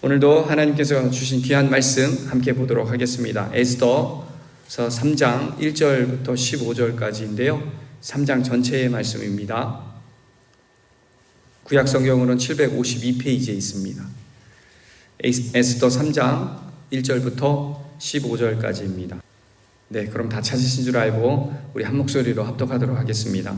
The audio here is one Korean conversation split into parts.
오늘도 하나님께서 주신 귀한 말씀 함께 보도록 하겠습니다. 에스더서 3장 1절부터 15절까지인데요. 3장 전체의 말씀입니다. 구약 성경으로는 752페이지에 있습니다. 에스더 3장 1절부터 15절까지입니다. 네, 그럼 다 찾으신 줄 알고 우리 한 목소리로 합독하도록 하겠습니다.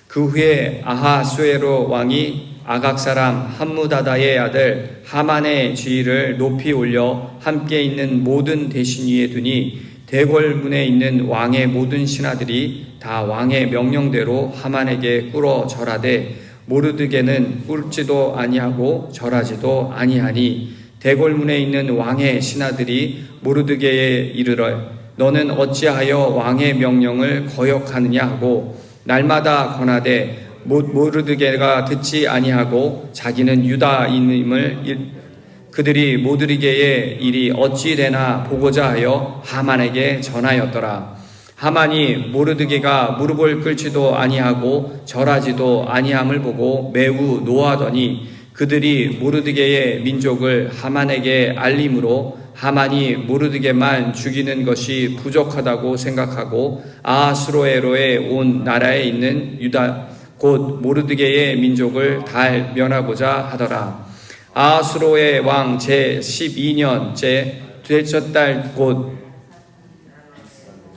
그 후에 아하수에로 왕이 아각 사람 함무다다의 아들 하만의 지위를 높이 올려 함께 있는 모든 대신 위에 두니 대궐문에 있는 왕의 모든 신하들이 다 왕의 명령대로 하만에게 꿇어 절하되 모르드게는 꿇지도 아니하고 절하지도 아니하니 대궐문에 있는 왕의 신하들이 모르드게에 이르러 너는 어찌하여 왕의 명령을 거역하느냐 하고 날마다 권하되 모르드게가 듣지 아니하고 자기는 유다인임을 그들이 모르드게의 일이 어찌 되나 보고자 하여 하만에게 전하였더라. 하만이 모르드게가 무릎을 꿇지도 아니하고 절하지도 아니함을 보고 매우 노하더니 그들이 모르드게의 민족을 하만에게 알림으로 하만이 모르드게만 죽이는 것이 부족하다고 생각하고 아하수에로에 온 나라에 있는 유다 곧 모르드게의 민족을 달면하고자 하더라. 아하수로의 왕 제12년째 둘째 달 곧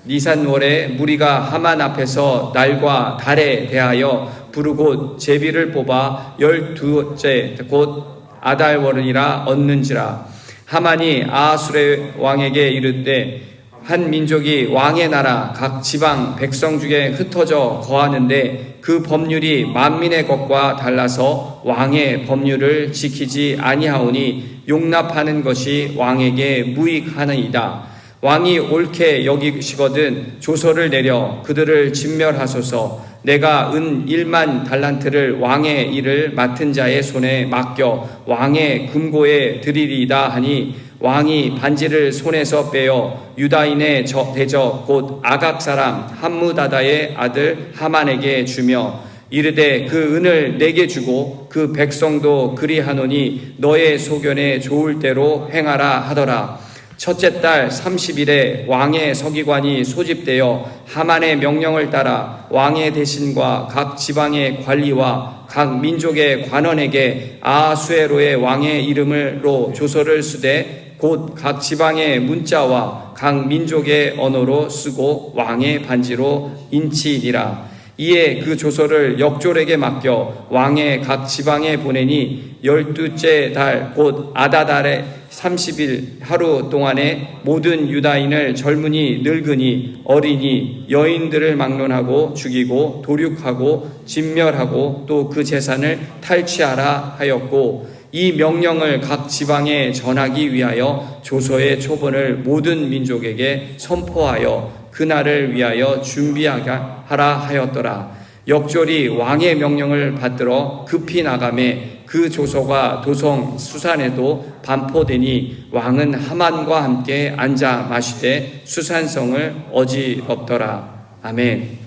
니산월에 무리가 하만 앞에서 날과 달에 대하여 부르고 제비를 뽑아 12째 곧 아달월이라 얻는지라. 하만이 아하수레 왕에게 이르되 한 민족이 왕의 나라 각 지방 백성 중에 흩어져 거하는데 그 법률이 만민의 것과 달라서 왕의 법률을 지키지 아니하오니 용납하는 것이 왕에게 무익하니이다. 왕이 옳게 여기시거든 조서를 내려 그들을 진멸하소서. 내가 은 1만 달란트를 왕의 일을 맡은 자의 손에 맡겨 왕의 금고에 드리리이다 하니 왕이 반지를 손에서 빼어 유다인의 대적 곧 아각 사람 함무다다의 아들 하만에게 주며 이르되 그 은을 내게 주고 그 백성도 그리하노니 너의 소견에 좋을 대로 행하라 하더라. 첫째 달 30일에 왕의 서기관이 소집되어 하만의 명령을 따라 왕의 대신과 각 지방의 관리와 각 민족의 관원에게 아하수에로의 왕의 이름으로 조서를 쓰되 곧 각 지방의 문자와 각 민족의 언어로 쓰고 왕의 반지로 인치니라. 이에 그 조서를 역졸에게 맡겨 왕의 각 지방에 보내니 12째 달 곧 아다달의 30일 하루 동안에 모든 유다인을 젊은이 늙은이 어린이 여인들을 막론하고 죽이고 도륙하고 진멸하고 또 그 재산을 탈취하라 하였고 이 명령을 각 지방에 전하기 위하여 조서의 초본을 모든 민족에게 선포하여 그날을 위하여 준비하라 하였더라. 역졸이 왕의 명령을 받들어 급히 나가매 그 조서가 도성 수산에도 반포되니 왕은 하만과 함께 앉아 마시되 수산성을 어지럽더라. 아멘.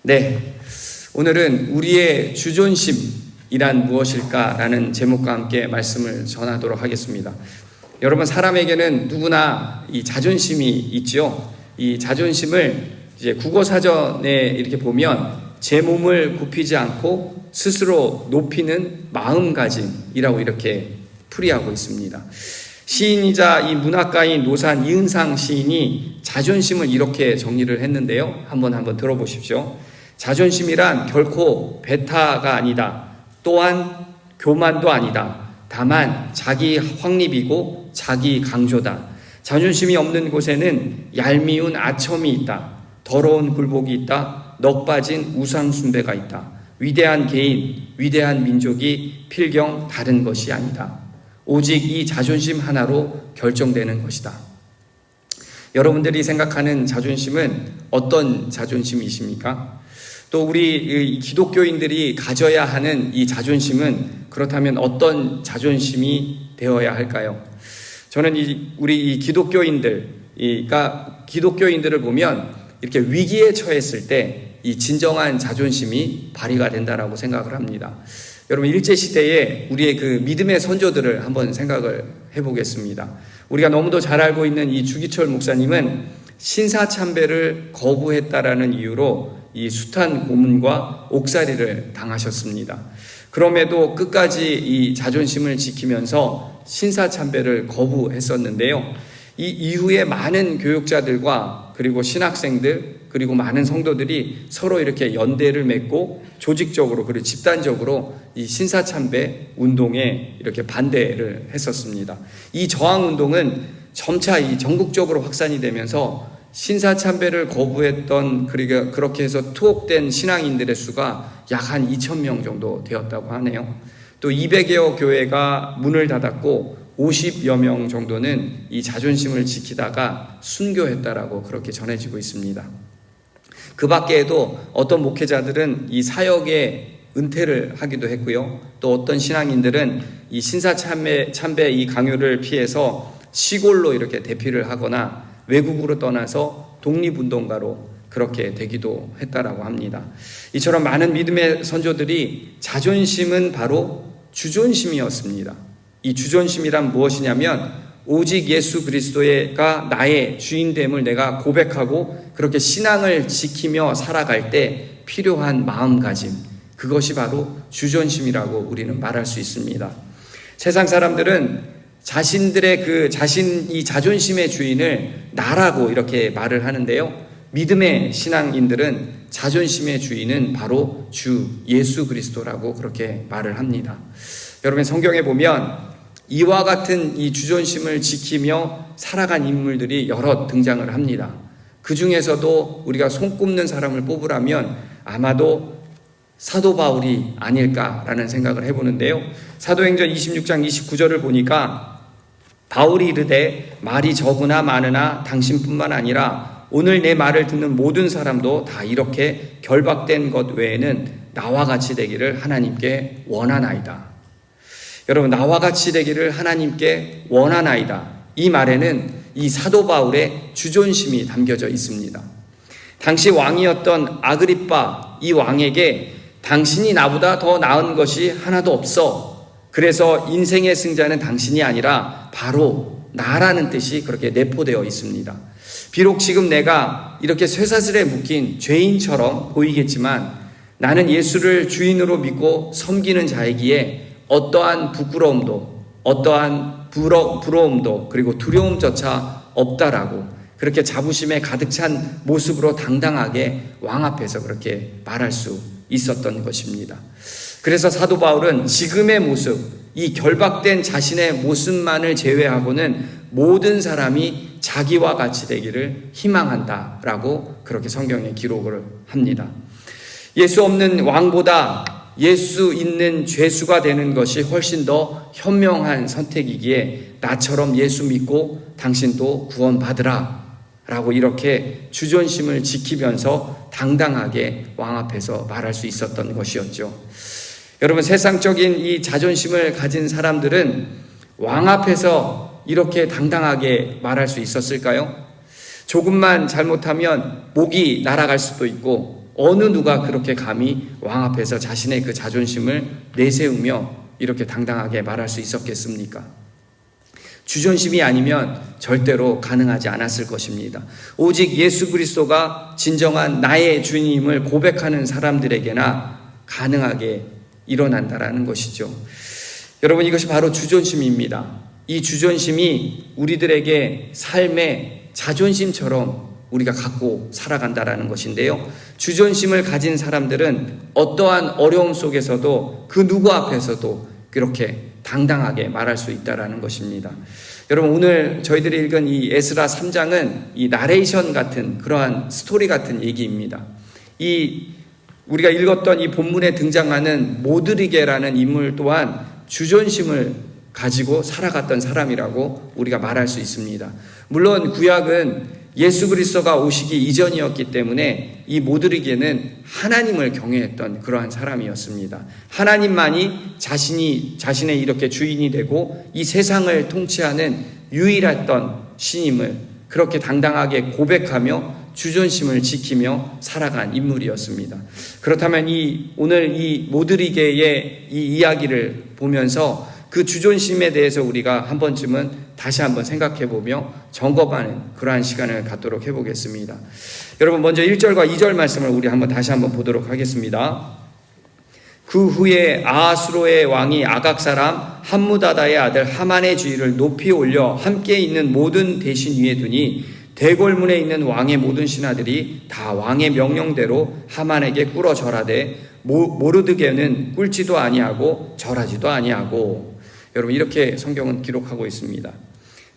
네, 오늘은 우리의 주존심이란 무엇일까라는 제목과 함께 말씀을 전하도록 하겠습니다. 여러분, 사람에게는 누구나 이 자존심이 있지요. 이 자존심을 이제 국어사전에 이렇게 보면 제 몸을 굽히지 않고 스스로 높이는 마음가짐이라고 이렇게 풀이하고 있습니다. 시인이자 이 문학가인 노산 이은상 시인이 자존심을 이렇게 정리를 했는데요. 한번 들어보십시오. 자존심이란 결코 배타가 아니다. 또한 교만도 아니다. 다만 자기 확립이고 자기 강조다. 자존심이 없는 곳에는 얄미운 아첨이 있다. 더러운 굴복이 있다. 넋 빠진 우상숭배가 있다. 위대한 개인, 위대한 민족이 필경 다른 것이 아니다. 오직 이 자존심 하나로 결정되는 것이다. 여러분들이 생각하는 자존심은 어떤 자존심이십니까? 또 우리 기독교인들이 가져야 하는 이 자존심은 그렇다면 어떤 자존심이 되어야 할까요? 저는 우리 기독교인들을 보면 이렇게 위기에 처했을 때 이 진정한 자존심이 발휘가 된다라고 생각을 합니다. 여러분, 일제시대에 우리의 그 믿음의 선조들을 한번 생각을 해보겠습니다. 우리가 너무도 잘 알고 있는 이 주기철 목사님은 신사참배를 거부했다라는 이유로 이 숱한 고문과 옥살이를 당하셨습니다. 그럼에도 끝까지 이 자존심을 지키면서 신사참배를 거부했었는데요. 이 이후에 많은 교육자들과 그리고 신학생들 그리고 많은 성도들이 서로 이렇게 연대를 맺고 조직적으로 그리고 집단적으로 이 신사참배 운동에 이렇게 반대를 했었습니다. 이 저항운동은 점차 이 전국적으로 확산이 되면서 신사참배를 거부했던 그렇게 해서 투옥된 신앙인들의 수가 약 한 2,000명 정도 되었다고 하네요. 또 200여 교회가 문을 닫았고 50여 명 정도는 이 자존심을 지키다가 순교했다라고 그렇게 전해지고 있습니다. 그 밖에도 어떤 목회자들은 이 사역에 은퇴를 하기도 했고요. 또 어떤 신앙인들은 이 신사참배 이 강요를 피해서 시골로 이렇게 대피를 하거나 외국으로 떠나서 독립운동가로 그렇게 되기도 했다라고 합니다. 이처럼 많은 믿음의 선조들이 자존심은 바로 주존심이었습니다. 이 주존심이란 무엇이냐면 오직 예수 그리스도가 나의 주인됨을 내가 고백하고 그렇게 신앙을 지키며 살아갈 때 필요한 마음가짐, 그것이 바로 주존심이라고 우리는 말할 수 있습니다. 세상 사람들은 자신들의 이 자존심의 주인을 나라고 이렇게 말을 하는데요. 믿음의 신앙인들은 자존심의 주인은 바로 주 예수 그리스도라고 그렇게 말을 합니다. 여러분, 성경에 보면 이와 같은 이 주존심을 지키며 살아간 인물들이 여러 등장을 합니다. 그 중에서도 우리가 손꼽는 사람을 뽑으라면 아마도 사도 바울이 아닐까라는 생각을 해보는데요. 사도행전 26장 29절을 보니까 바울이 이르되 말이 적으나 많으나 당신뿐만 아니라 오늘 내 말을 듣는 모든 사람도 다 이렇게 결박된 것 외에는 나와 같이 되기를 하나님께 원하나이다. 여러분, 나와 같이 되기를 하나님께 원하나이다. 이 말에는 이 사도 바울의 주존심이 담겨져 있습니다. 당시 왕이었던 아그리빠 이 왕에게 당신이 나보다 더 나은 것이 하나도 없어. 그래서 인생의 승자는 당신이 아니라 바로 나라는 뜻이 그렇게 내포되어 있습니다. 비록 지금 내가 이렇게 쇠사슬에 묶인 죄인처럼 보이겠지만 나는 예수를 주인으로 믿고 섬기는 자이기에 어떠한 부끄러움도 어떠한 부러움도 그리고 두려움조차 없다라고 그렇게 자부심에 가득 찬 모습으로 당당하게 왕 앞에서 그렇게 말할 수 있었던 것입니다. 그래서 사도 바울은 지금의 모습, 이 결박된 자신의 모습만을 제외하고는 모든 사람이 자기와 같이 되기를 희망한다라고 그렇게 성경에 기록을 합니다. 예수 없는 왕보다 예수 있는 죄수가 되는 것이 훨씬 더 현명한 선택이기에 나처럼 예수 믿고 당신도 구원받으라 라고 이렇게 주존심을 지키면서 당당하게 왕 앞에서 말할 수 있었던 것이었죠. 여러분, 세상적인 이 자존심을 가진 사람들은 왕 앞에서 이렇게 당당하게 말할 수 있었을까요? 조금만 잘못하면 목이 날아갈 수도 있고 어느 누가 그렇게 감히 왕 앞에서 자신의 그 자존심을 내세우며 이렇게 당당하게 말할 수 있었겠습니까? 주존심이 아니면 절대로 가능하지 않았을 것입니다. 오직 예수 그리스도가 진정한 나의 주님을 고백하는 사람들에게나 가능하게 일어난다라는 것이죠. 여러분, 이것이 바로 주존심입니다. 이 주존심이 우리들에게 삶의 자존심처럼 우리가 갖고 살아간다라는 것인데요. 주존심을 가진 사람들은 어떠한 어려움 속에서도 그 누구 앞에서도 그렇게 당당하게 말할 수 있다라는 것입니다. 여러분, 오늘 저희들이 읽은 이 에스라 3장은 이 나레이션 같은 그러한 스토리 같은 얘기입니다. 우리가 읽었던 이 본문에 등장하는 모드리게라는 인물 또한 주존심을 가지고 살아갔던 사람이라고 우리가 말할 수 있습니다. 물론 구약은 예수 그리스도가 오시기 이전이었기 때문에 이 모드리게는 하나님을 경외했던 그러한 사람이었습니다. 하나님만이 자신의 이렇게 주인이 되고 이 세상을 통치하는 유일했던 신임을 그렇게 당당하게 고백하며 주존심을 지키며 살아간 인물이었습니다. 그렇다면 오늘 이 모드리게의 이 이야기를 보면서 그 주존심에 대해서 우리가 한 번쯤은 다시 한번 생각해 보며 점검하는 그러한 시간을 갖도록 해보겠습니다. 여러분, 먼저 1절과 2절 말씀을 우리 다시 한번 보도록 하겠습니다. 그 후에 아하수로의 왕이 아각 사람 함무다다의 아들 하만의 주의를 높이 올려 함께 있는 모든 대신 위에 두니 대궐문에 있는 왕의 모든 신하들이 다 왕의 명령대로 하만에게 꿇어 절하되 모르드게는 꿇지도 아니하고 절하지도 아니하고. 여러분, 이렇게 성경은 기록하고 있습니다.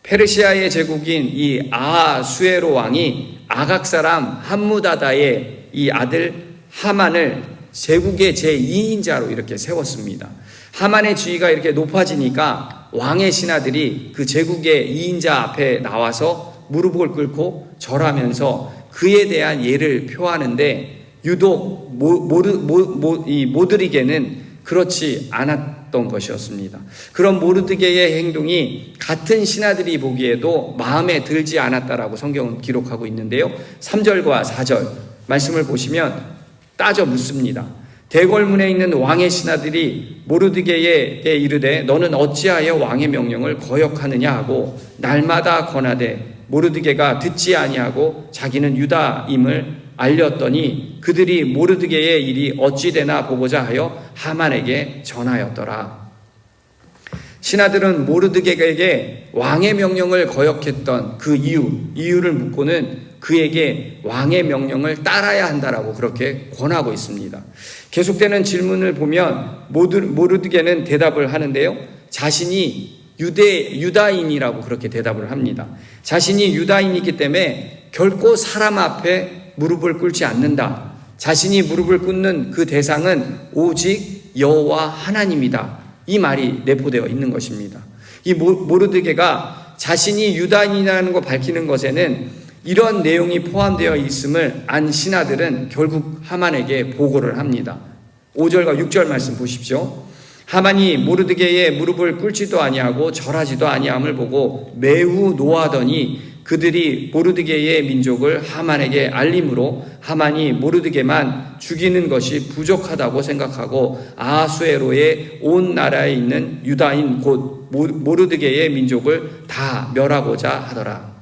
페르시아의 제국인 이 아하수에로 왕이 아각 사람 함무다다의 이 아들 하만을 제국의 제2인자로 이렇게 세웠습니다. 하만의 지위가 이렇게 높아지니까 왕의 신하들이 그 제국의 2인자 앞에 나와서 무릎을 꿇고 절하면서 그에 대한 예를 표하는데, 유독 모드리게는 그렇지 않았던 것이었습니다. 그런 모르드게의 행동이 같은 신하들이 보기에도 마음에 들지 않았다라고 성경은 기록하고 있는데요. 3절과 4절 말씀을 보시면 따져 묻습니다. 대궐문에 있는 왕의 신하들이 모르드게에게 이르되 너는 어찌하여 왕의 명령을 거역하느냐 하고 날마다 권하되 모르드게가 듣지 아니하고 자기는 유다임을 알렸더니 그들이 모르드게의 일이 어찌 되나 보고자 하여 하만에게 전하였더라. 신하들은 모르드게에게 왕의 명령을 거역했던 그 이유를 묻고는 그에게 왕의 명령을 따라야 한다라고 그렇게 권하고 있습니다. 계속되는 질문을 보면 모르드게는 대답을 하는데요. 자신이 유다인이라고 그렇게 대답을 합니다. 자신이 유다인이기 때문에 결코 사람 앞에 무릎을 꿇지 않는다. 자신이 무릎을 꿇는 그 대상은 오직 여호와 하나님이다. 이 말이 내포되어 있는 것입니다. 이 모르드게가 자신이 유다인이라는 거 밝히는 것에는 이런 내용이 포함되어 있음을 안 신하들은 결국 하만에게 보고를 합니다. 5절과 6절 말씀 보십시오. 하만이 모르드게의 무릎을 꿇지도 아니하고 절하지도 아니함을 보고 매우 노하더니 그들이 모르드게의 민족을 하만에게 알림으로 하만이 모르드게만 죽이는 것이 부족하다고 생각하고 아하수에로의 온 나라에 있는 유다인 곧 모르드게의 민족을 다 멸하고자 하더라.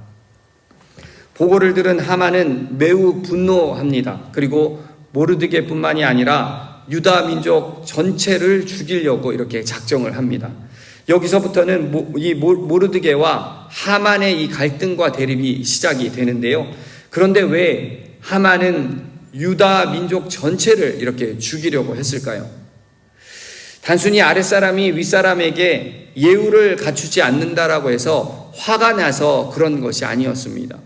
보고를 들은 하만은 매우 분노합니다. 그리고 모르드게뿐만이 아니라 유다 민족 전체를 죽이려고 이렇게 작정을 합니다. 여기서부터는 이 모르드게와 하만의 이 갈등과 대립이 시작이 되는데요. 그런데 왜 하만은 유다 민족 전체를 이렇게 죽이려고 했을까요? 단순히 아랫사람이 윗사람에게 예우를 갖추지 않는다라고 해서 화가 나서 그런 것이 아니었습니다.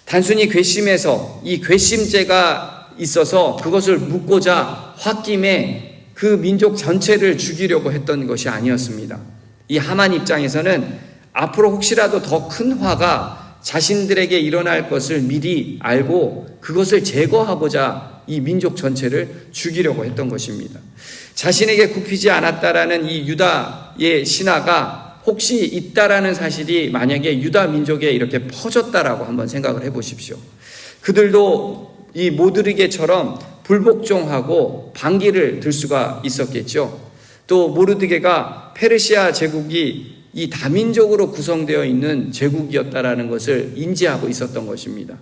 단순히 괘씸해서 이 괘씸죄가 있어서 그것을 묻고자 홧김에 그 민족 전체를 죽이려고 했던 것이 아니었습니다. 이 하만 입장에서는 앞으로 혹시라도 더 큰 화가 자신들에게 일어날 것을 미리 알고 그것을 제거하고자 이 민족 전체를 죽이려고 했던 것입니다. 자신에게 굽히지 않았다라는 이 유다의 신하가 혹시 있다라는 사실이 만약에 유다 민족에 이렇게 퍼졌다라고 한번 생각을 해보십시오. 그들도 이 모드리게처럼 불복종하고 반기를 들 수가 있었겠죠. 또 모르드게가 페르시아 제국이 이 다민족으로 구성되어 있는 제국이었다라는 것을 인지하고 있었던 것입니다.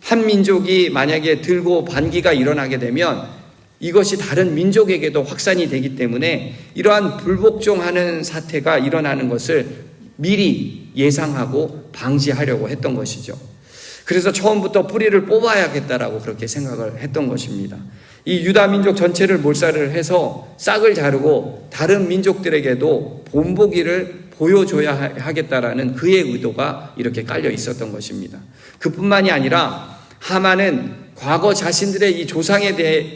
한 민족이 만약에 들고 반기가 일어나게 되면 이것이 다른 민족에게도 확산이 되기 때문에 이러한 불복종하는 사태가 일어나는 것을 미리 예상하고 방지하려고 했던 것이죠. 그래서 처음부터 뿌리를 뽑아야겠다라고 그렇게 생각을 했던 것입니다. 이 유다 민족 전체를 몰살을 해서 싹을 자르고 다른 민족들에게도 본보기를 보여줘야 하겠다라는 그의 의도가 이렇게 깔려 있었던 것입니다. 그뿐만이 아니라 하만은 과거 자신들의 이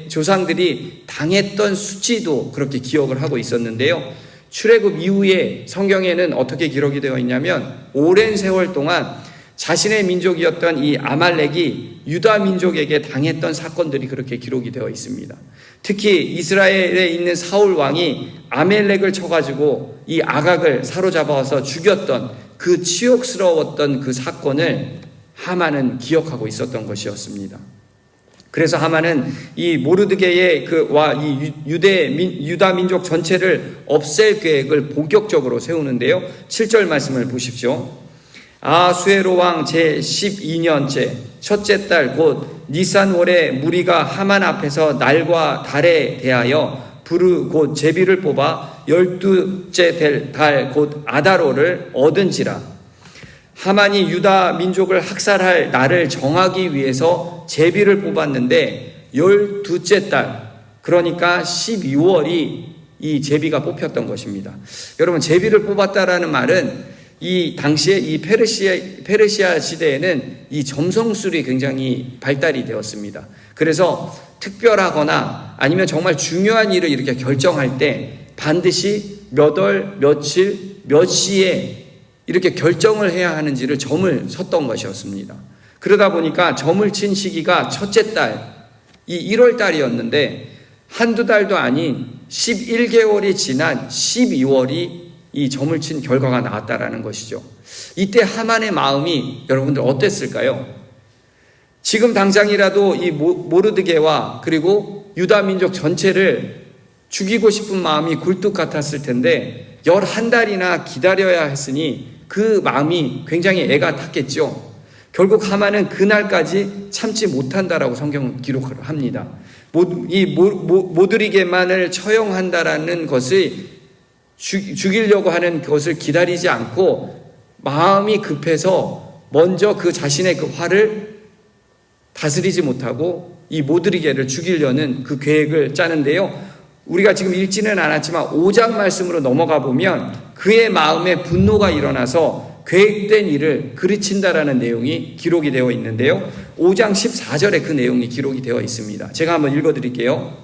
조상들이 당했던 수치도 그렇게 기억을 하고 있었는데요. 출애굽 이후에 성경에는 어떻게 기록이 되어 있냐면 오랜 세월 동안 자신의 민족이었던 이 아말렉이 유다 민족에게 당했던 사건들이 그렇게 기록이 되어 있습니다. 특히 이스라엘에 있는 사울 왕이 아멜렉을 쳐가지고 이 아각을 사로잡아서 죽였던 그 치욕스러웠던 그 사건을 하만은 기억하고 있었던 것이었습니다. 그래서 하만은 이 모르드게의 이 유다 민족 전체를 없앨 계획을 본격적으로 세우는데요. 7절 말씀을 보십시오. 아수에로 왕 제12년째 첫째 달 곧 니산월에 무리가 하만 앞에서 날과 달에 대하여 곧 제비를 뽑아 12째 달 곧 아다로를 얻은지라. 하만이 유다 민족을 학살할 날을 정하기 위해서 제비를 뽑았는데 12째 달, 그러니까 12월이 이 제비가 뽑혔던 것입니다. 여러분, 제비를 뽑았다라는 말은 이 당시에 이 페르시아 시대에는 이 점성술이 굉장히 발달이 되었습니다. 그래서 특별하거나 아니면 정말 중요한 일을 이렇게 결정할 때 반드시 몇 월, 며칠, 몇 시에 이렇게 결정을 해야 하는지를 점을 섰던 것이었습니다. 그러다 보니까 점을 친 시기가 첫째 달, 이 1월 달이었는데 한두 달도 아닌 11개월이 지난 12월이 이 점을 친 결과가 나왔다라는 것이죠. 이때 하만의 마음이 여러분들 어땠을까요? 지금 당장이라도 이 모르드게와 그리고 유다 민족 전체를 죽이고 싶은 마음이 굴뚝 같았을 텐데 11달이나 기다려야 했으니 그 마음이 굉장히 애가 탔겠죠. 결국 하만은 그날까지 참지 못한다라고 성경은 기록을 합니다. 이 모드리게만을 처형한다라는 것을 죽이려고 하는 것을 기다리지 않고 마음이 급해서 먼저 그 자신의 그 화를 다스리지 못하고 이 모드리게를 죽이려는 그 계획을 짜는데요. 우리가 지금 읽지는 않았지만 5장 말씀으로 넘어가 보면 그의 마음에 분노가 일어나서 계획된 일을 그르친다라는 내용이 기록이 되어 있는데요. 5장 14절에 그 내용이 기록이 되어 있습니다. 제가 한번 읽어드릴게요.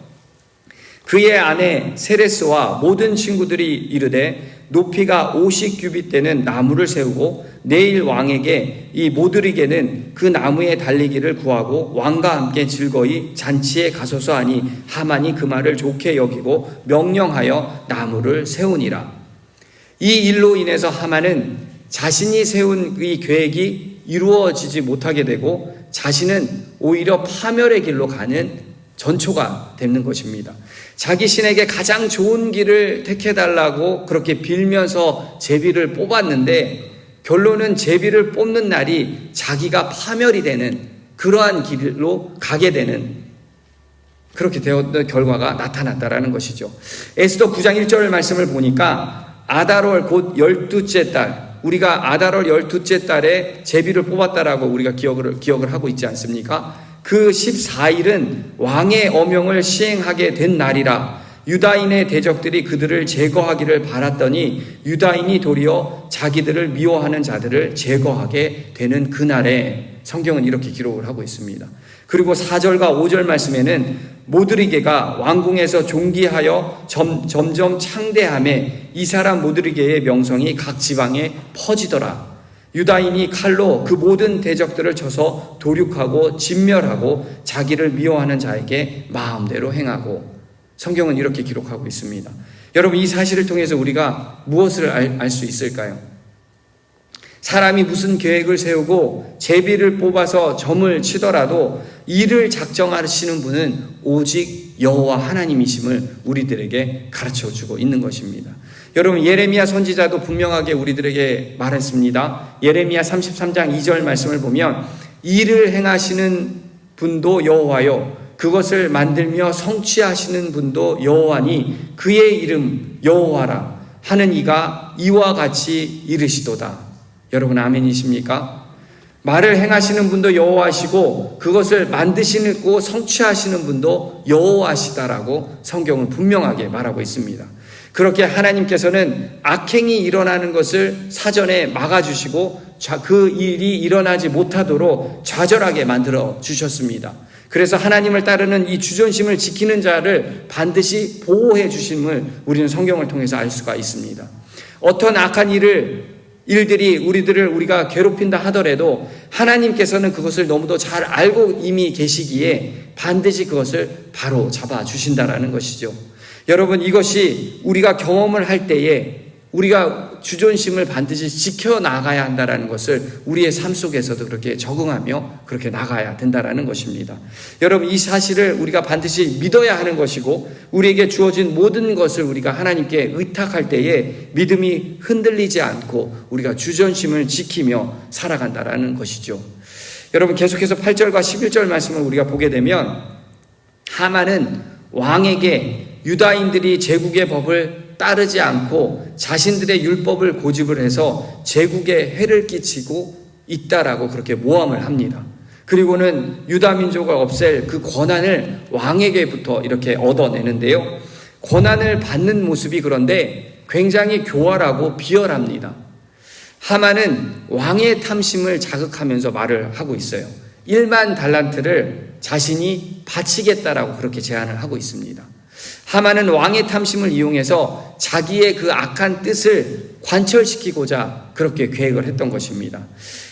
그의 아내 세레스와 모든 친구들이 이르되 높이가 50규빗 되는 나무를 세우고 내일 왕에게 이 모드리게는 그 나무에 달리기를 구하고 왕과 함께 즐거이 잔치에 가소서 하니 하만이 그 말을 좋게 여기고 명령하여 나무를 세우니라. 이 일로 인해서 하만은 자신이 세운 이 계획이 이루어지지 못하게 되고 자신은 오히려 파멸의 길로 가는 전초가 되는 것입니다. 자기 신에게 가장 좋은 길을 택해달라고 그렇게 빌면서 제비를 뽑았는데 결론은 제비를 뽑는 날이 자기가 파멸이 되는 그러한 길로 가게 되는 그렇게 되었던 결과가 나타났다라는 것이죠. 에스더 9장 1절 말씀을 보니까 아달월 곧 12째 달, 우리가 아달월 12째 달에 제비를 뽑았다라고 우리가 기억을 하고 있지 않습니까? 그 14일은 왕의 어명을 시행하게 된 날이라. 유다인의 대적들이 그들을 제거하기를 바랐더니 유다인이 도리어 자기들을 미워하는 자들을 제거하게 되는 그날에 성경은 이렇게 기록을 하고 있습니다. 그리고 4절과 5절 말씀에는 모드리게가 왕궁에서 존귀하여 점점 창대함에 이 사람 모드리게의 명성이 각 지방에 퍼지더라. 유다인이 칼로 그 모든 대적들을 쳐서 도륙하고 진멸하고 자기를 미워하는 자에게 마음대로 행하고. 성경은 이렇게 기록하고 있습니다. 여러분, 이 사실을 통해서 우리가 무엇을 알 수 있을까요? 사람이 무슨 계획을 세우고 제비를 뽑아서 점을 치더라도 이를 작정하시는 분은 오직 여호와 하나님이심을 우리들에게 가르쳐주고 있는 것입니다. 여러분, 예레미야 선지자도 분명하게 우리들에게 말했습니다. 예레미야 33장 2절 말씀을 보면 이를 행하시는 분도 여호와요 그것을 만들며 성취하시는 분도 여호와니 그의 이름 여호와라 하는 이가 이와 같이 이르시도다. 여러분, 아멘이십니까? 말을 행하시는 분도 여호와시고 그것을 만드시고 성취하시는 분도 여호와시다라고 성경은 분명하게 말하고 있습니다. 그렇게 하나님께서는 악행이 일어나는 것을 사전에 막아주시고 그 일이 일어나지 못하도록 좌절하게 만들어 주셨습니다. 그래서 하나님을 따르는 이 주존심을 지키는 자를 반드시 보호해 주심을 우리는 성경을 통해서 알 수가 있습니다. 어떤 악한 일들이 우리가 괴롭힌다 하더라도 하나님께서는 그것을 너무도 잘 알고 이미 계시기에 반드시 그것을 바로 잡아 주신다라는 것이죠. 여러분, 이것이 우리가 경험을 할 때에 우리가 주존심을 반드시 지켜나가야 한다는 것을 우리의 삶 속에서도 그렇게 적응하며 그렇게 나가야 된다는 것입니다. 여러분, 이 사실을 우리가 반드시 믿어야 하는 것이고, 우리에게 주어진 모든 것을 우리가 하나님께 의탁할 때에 믿음이 흔들리지 않고 우리가 주존심을 지키며 살아간다는 것이죠. 여러분, 계속해서 8절과 11절 말씀을 우리가 보게 되면, 하만은 왕에게 유다인들이 제국의 법을 따르지 않고 자신들의 율법을 고집을 해서 제국에 해를 끼치고 있다라고 그렇게 모함을 합니다. 그리고는 유다 민족을 없앨 그 권한을 왕에게부터 이렇게 얻어내는데요. 권한을 받는 모습이 그런데 굉장히 교활하고 비열합니다. 하만은 왕의 탐심을 자극하면서 말을 하고 있어요. 1만 달란트를 자신이 바치겠다라고 그렇게 제안을 하고 있습니다. 하만은 왕의 탐심을 이용해서 자기의 그 악한 뜻을 관철시키고자 그렇게 계획을 했던 것입니다.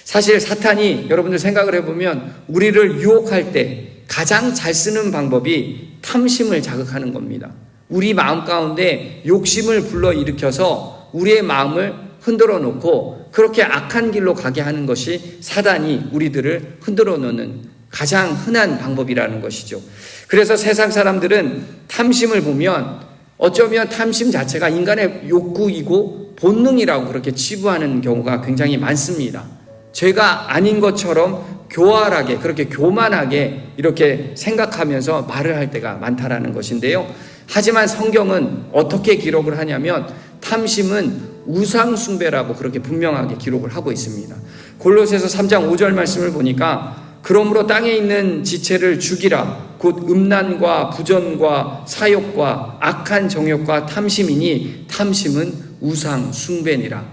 사실 사탄이, 여러분들 생각을 해보면 우리를 유혹할 때 가장 잘 쓰는 방법이 탐심을 자극하는 겁니다. 우리 마음 가운데 욕심을 불러일으켜서 우리의 마음을 흔들어 놓고 그렇게 악한 길로 가게 하는 것이 사단이 우리들을 흔들어 놓는 가장 흔한 방법이라는 것이죠. 그래서 세상 사람들은 탐심을 보면 어쩌면 탐심 자체가 인간의 욕구이고 본능이라고 그렇게 치부하는 경우가 굉장히 많습니다. 죄가 아닌 것처럼 교활하게, 그렇게 교만하게 이렇게 생각하면서 말을 할 때가 많다라는 것인데요. 하지만 성경은 어떻게 기록을 하냐면 탐심은 우상숭배라고 그렇게 분명하게 기록을 하고 있습니다. 골로새서 3장 5절 말씀을 보니까, 그러므로 땅에 있는 지체를 죽이라. 곧 음란과 부전과 사욕과 악한 정욕과 탐심이니 탐심은 우상 숭배니라.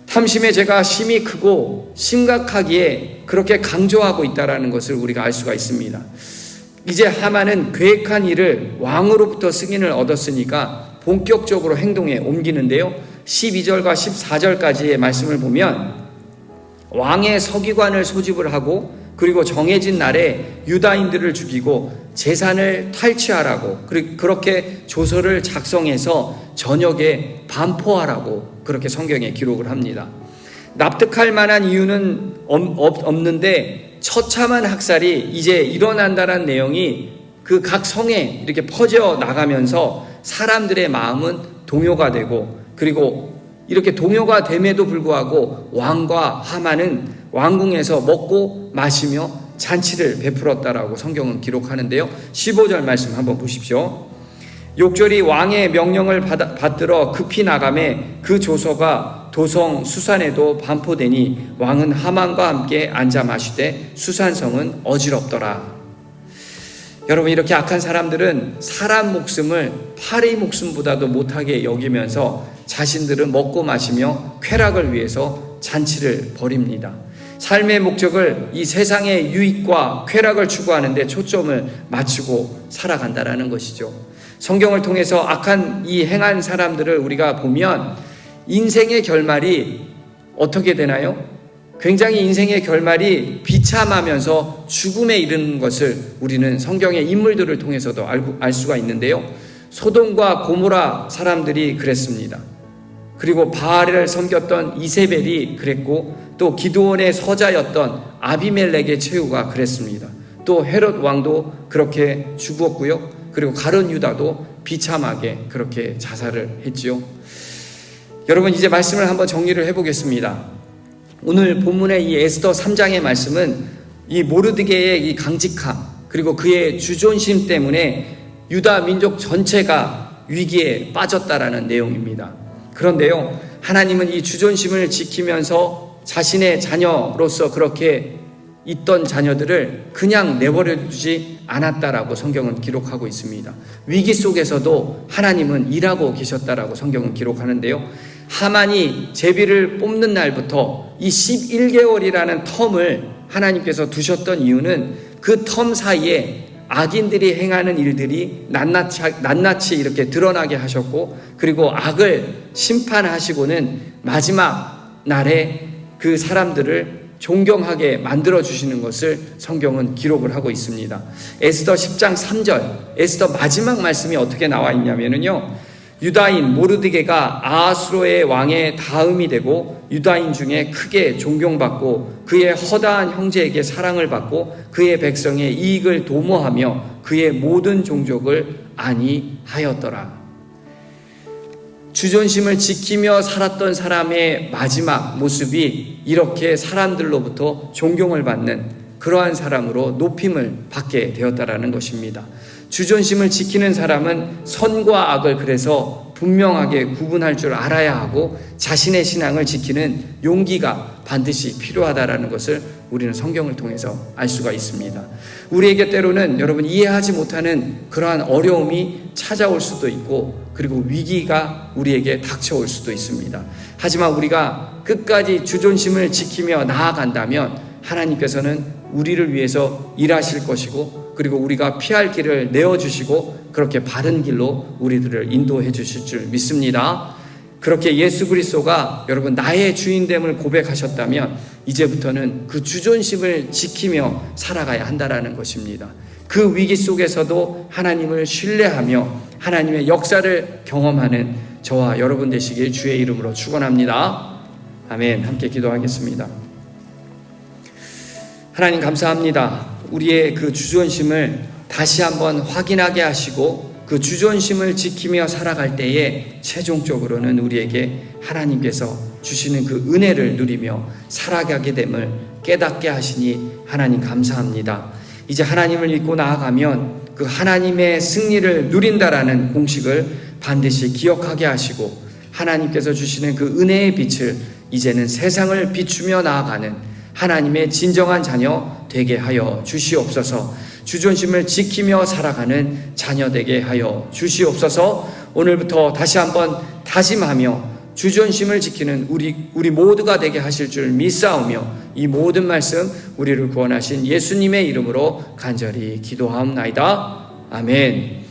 탐심의 죄가 심히 크고 심각하기에 그렇게 강조하고 있다는 것을 우리가 알 수가 있습니다. 이제 하만은 계획한 일을 왕으로부터 승인을 얻었으니까 본격적으로 행동에 옮기는데요. 12절과 14절까지의 말씀을 보면 왕의 서기관을 소집을 하고, 그리고 정해진 날에 유다인들을 죽이고 재산을 탈취하라고 그렇게 조서를 작성해서 저녁에 반포하라고 그렇게 성경에 기록을 합니다. 납득할 만한 이유는 없는데 처참한 학살이 이제 일어난다는 내용이 그 각 성에 이렇게 퍼져 나가면서 사람들의 마음은 동요가 되고, 그리고 이렇게 동요가 됨에도 불구하고 왕과 하만은 왕궁에서 먹고 마시며 잔치를 베풀었다라고 성경은 기록하는데요. 15절 말씀 한번 보십시오. 욕절이 왕의 명령을 받들어 급히 나가매 그 조서가 도성 수산에도 반포되니 왕은 하만과 함께 앉아 마시되 수산성은 어지럽더라. 여러분, 이렇게 악한 사람들은 사람 목숨을 파리 목숨보다도 못하게 여기면서 자신들은 먹고 마시며 쾌락을 위해서 잔치를 벌입니다. 삶의 목적을 이 세상의 유익과 쾌락을 추구하는 데 초점을 맞추고 살아간다라는 것이죠. 성경을 통해서 악한 이 행한 사람들을 우리가 보면 인생의 결말이 어떻게 되나요? 굉장히 인생의 결말이 비참하면서 죽음에 이르는 것을 우리는 성경의 인물들을 통해서도 알 수가 있는데요. 소돔과 고모라 사람들이 그랬습니다. 그리고 바알을 섬겼던 이세벨이 그랬고, 또 기드온의 서자였던 아비멜렉의 최후가 그랬습니다. 또 헤롯 왕도 그렇게 죽었고요. 그리고 가룟 유다도 비참하게 그렇게 자살을 했지요. 여러분, 이제 말씀을 한번 정리를 해보겠습니다. 오늘 본문의 이 에스더 3장의 말씀은 이 모르드게의 이 강직함, 그리고 그의 주존심 때문에 유다 민족 전체가 위기에 빠졌다라는 내용입니다. 그런데요, 하나님은 이 주존심을 지키면서 자신의 자녀로서 그렇게 있던 자녀들을 그냥 내버려 두지 않았다라고 성경은 기록하고 있습니다. 위기 속에서도 하나님은 일하고 계셨다라고 성경은 기록하는데요. 하만이 제비를 뽑는 날부터 이 11개월이라는 텀을 하나님께서 두셨던 이유는 그 텀 사이에 악인들이 행하는 일들이 낱낱이 이렇게 드러나게 하셨고, 그리고 악을 심판하시고는 마지막 날에 그 사람들을 존경하게 만들어주시는 것을 성경은 기록을 하고 있습니다. 에스더 10장 3절, 에스더 마지막 말씀이 어떻게 나와 있냐면요, 유다인 모르드게가 아하수로의 왕의 다음이 되고 유다인 중에 크게 존경받고 그의 허다한 형제에게 사랑을 받고 그의 백성의 이익을 도모하며 그의 모든 종족을 안위하였더라. 주존심을 지키며 살았던 사람의 마지막 모습이 이렇게 사람들로부터 존경을 받는 그러한 사람으로 높임을 받게 되었다라는 것입니다. 주존심을 지키는 사람은 선과 악을 그래서 분명하게 구분할 줄 알아야 하고 자신의 신앙을 지키는 용기가 반드시 필요하다라는 것을 우리는 성경을 통해서 알 수가 있습니다. 우리에게 때로는 여러분 이해하지 못하는 그러한 어려움이 찾아올 수도 있고 그리고 위기가 우리에게 닥쳐올 수도 있습니다. 하지만 우리가 끝까지 주존심을 지키며 나아간다면 하나님께서는 우리를 위해서 일하실 것이고 그리고 우리가 피할 길을 내어주시고 그렇게 바른 길로 우리들을 인도해 주실 줄 믿습니다. 그렇게 예수 그리스도가 여러분 나의 주인됨을 고백하셨다면 이제부터는 그 주존심을 지키며 살아가야 한다라는 것입니다. 그 위기 속에서도 하나님을 신뢰하며 하나님의 역사를 경험하는 저와 여러분 되시길 주의 이름으로 축원합니다. 아멘. 함께 기도하겠습니다. 하나님 감사합니다. 우리의 그 주존심을 다시 한번 확인하게 하시고 그 주존심을 지키며 살아갈 때에 최종적으로는 우리에게 하나님께서 주시는 그 은혜를 누리며 살아가게 됨을 깨닫게 하시니 하나님 감사합니다. 이제 하나님을 믿고 나아가면 그 하나님의 승리를 누린다라는 공식을 반드시 기억하게 하시고 하나님께서 주시는 그 은혜의 빛을 이제는 세상을 비추며 나아가는 하나님의 진정한 자녀 되게 하여 주시옵소서. 주존심을 지키며 살아가는 자녀 되게 하여 주시옵소서. 오늘부터 다시 한번 다짐하며 주존심을 지키는 우리 모두가 되게 하실 줄 믿사오며 이 모든 말씀 우리를 구원하신 예수님의 이름으로 간절히 기도하옵나이다. 아멘.